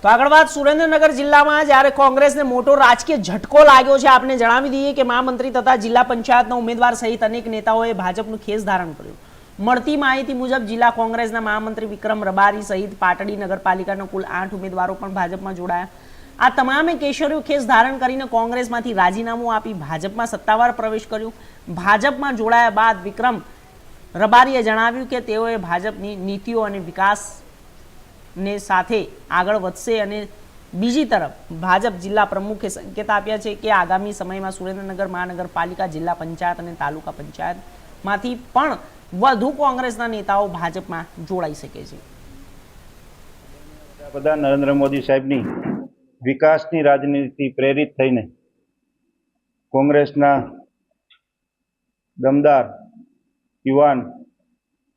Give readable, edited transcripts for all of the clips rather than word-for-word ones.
તો આગળ વાત સુરેન્દ્રનગર જિલ્લામાં જ્યારે કોંગ્રેસને મોટો રાજકીય ઝટકો લાગ્યો છે। આપને જણાવી દઈએ કે મહામંત્રી તથા જિલ્લા પંચાયતના ઉમેદવાર સહિત અનેક નેતાઓએ ભાજપનું ખેસ ધારણ કર્યું। મળતી માહિતી મુજબ જિલ્લા કોંગ્રેસના મહામંત્રી વિક્રમ રબારી સહિત પાટડી નગરપાલિકાના કુલ 8 ઉમેદવારો પણ ભાજપમાં જોડાયા। આ તમામે કેસરીઓ ખેસ ધારણ કરીને કોંગ્રેસમાંથી રાજીનામું આપી ભાજપમાં સત્તાવાર પ્રવેશ કર્યો। ભાજપમાં જોડાયા બાદ વિક્રમ રબારીએ જણાવ્યું કે તેઓએ ભાજપની નીતિઓ અને વિકાસ ने साथे आगळ વધશે અને બીજી તરફ ભાજપ જિલ્લા પ્રમુખે સંકેત આપ્યા છે કે આગામી સમયમાં સુરેન્દ્રનગર મહાનગરપાલિકા જિલ્લા પંચાયત અને તાલુકા પંચાયતમાંથી પણ વધુ કોંગ્રેસના નેતાઓ ભાજપમાં જોડાઈ શકે છે। વડાપ્રધાન નરેન્દ્ર મોદી સાહેબની વિકાસની રાજનીતિ પ્રેરિત થઈને કોંગ્રેસના દમદાર યુવાન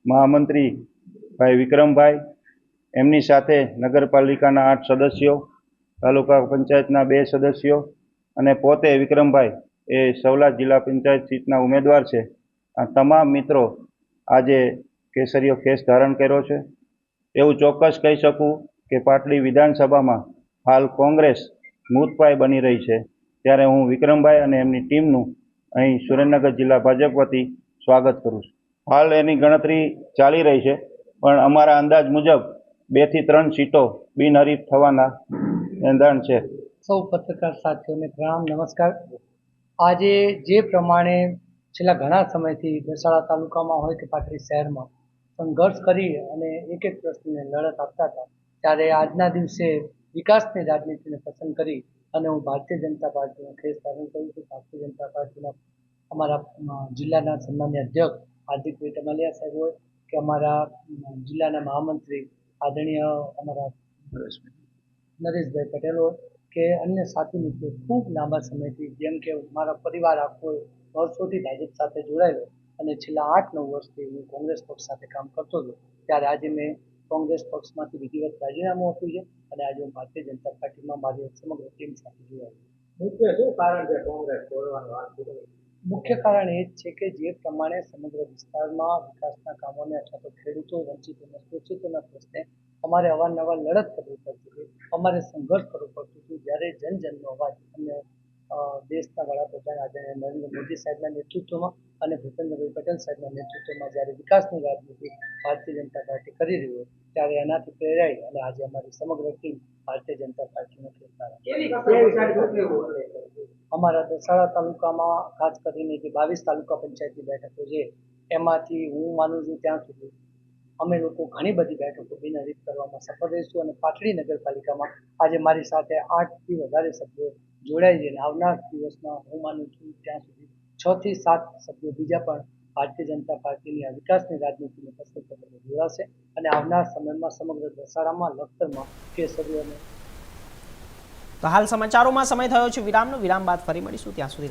મહામંત્રી ભાઈ વિક્રમભાઈ, એમની સાથે નગરપાલિકાના 8 સદસ્યો, તાલુકા પંચાયતના 2 સદસ્યો અને પોતે વિક્રમભાઈ એ સવલા જિલ્લા પંચાયત સીટના ઉમેદવાર છે। આ તમામ મિત્રો આજે કેસરીયો ખેસ ધારણ કર્યો છે। એવું ચોક્કસ કહી શકું કે પાટડી વિધાનસભામાં હાલ કોંગ્રેસ મૂતપાય બની રહી છે, ત્યારે હું વિક્રમભાઈ અને એમની ટીમનું અહીં સુરેન્દ્રનગર જિલ્લા ભાજપ વતી સ્વાગત કરું છું। હાલ એની ગણતરી ચાલી રહી છે, પણ અમારા અંદાજ મુજબ 2 થી 3 સીટો બિનહરીફ થવાના એંધાણ છે। સૌ પત્રકાર સાથીઓને પ્રણામ, નમસ્કાર। આજે જે પ્રમાણે છેલ્લા ઘણા સમયથી દસાડા તાલુકામાં હોય કે પાટડી શહેરમાં સંઘર્ષ કરી અને એક એક પ્રશ્નને લડત આપતા હતા, ત્યારે આજના દિવસે વિકાસની રાજનીતિને પસંદ કરી અને હું ભારતીય જનતા પાર્ટીનો ખેસ ધારણ કરું છું। ભારતીય જનતા પાર્ટીના અમારા જિલ્લાના સન્માન્ય અધ્યક્ષ હાર્દિકભાઈ ટમાલિયા સાહેબ હોય કે અમારા જિલ્લાના મહામંત્રી આદરણીય અમારા નરેશભાઈ પટેલ હોય કે અન્ય સાથી મિત્રો ખૂબ લાંબા સમયથી, જેમ કે મારા પરિવાર આખો વર્ષોથી ભાજપ સાથે જોડાયેલો અને છેલ્લા 8-9 વર્ષથી હું કોંગ્રેસ પક્ષ સાથે કામ કરતો હતો, ત્યારે આજે મેં કોંગ્રેસ પક્ષમાંથી વિધિવત રાજીનામું આપ્યું છે અને આજે હું ભારતીય જનતા પાર્ટીમાં મારી સમગ્ર ટીમ સાથે જોડાયેલો છું। મુખ્ય શું કારણ છે કોંગ્રેસ છોડવાનું? મુખ્ય કારણ એ જ છે કે જે પ્રમાણે સમગ્ર વિસ્તારમાં વિકાસના કામોને અથવા તો ખેડૂતો, વંચિતો અને શોષિતોના પ્રશ્ને અમારે અવારનવાર લડત કરવી પડતી હતી, અમારે સંઘર્ષ કરવો પડતું હતું। જ્યારે જનજનનો અવાજ અને દેશના વડાપ્રધાન આદરણીય નરેન્દ્ર મોદી સાહેબના નેતૃત્વમાં અને ભૂપેન્દ્રભાઈ પટેલ સાહેબના નેતૃત્વમાં જ્યારે વિકાસની રાજનીતિ ભારતીય જનતા પાર્ટી કરી રહી હોય, ત્યારે એનાથી પ્રેરાઈ અને આજે અમારી સમગ્ર ટીમ ભારતીય જનતા પાર્ટીનો ખેસ ધારણ અમારા દસાડા તાલુકામાં ખાસ કરીને જે 22 તાલુકા પંચાયતની બેઠકો છે, એમાંથી હું માનું છું ત્યાં સુધી અમે લોકો ઘણી બધી બેઠકો બિનહરીફ કરવામાં સફળ રહીશું અને પાટડી નગરપાલિકામાં આજે મારી સાથે 8 થી વધારે સભ્યો જોડાઈ છે અને આવનાર દિવસમાં હું માનું છું ત્યાં સુધી 6 થી 7 સભ્યો બીજા પણ ભારતીય જનતા પાર્ટીની આ વિકાસની રાજનીતિને પસંદ કરીને જોડાશે અને આવનાર સમયમાં સમગ્ર દસાડામાં, લખતરમાં કેસરીઓને। તો હાલ સમાચારોમાં સમય થયો છે વિરામનો। વિરામ બાદ ફરી મળીશું, ત્યાં સુધી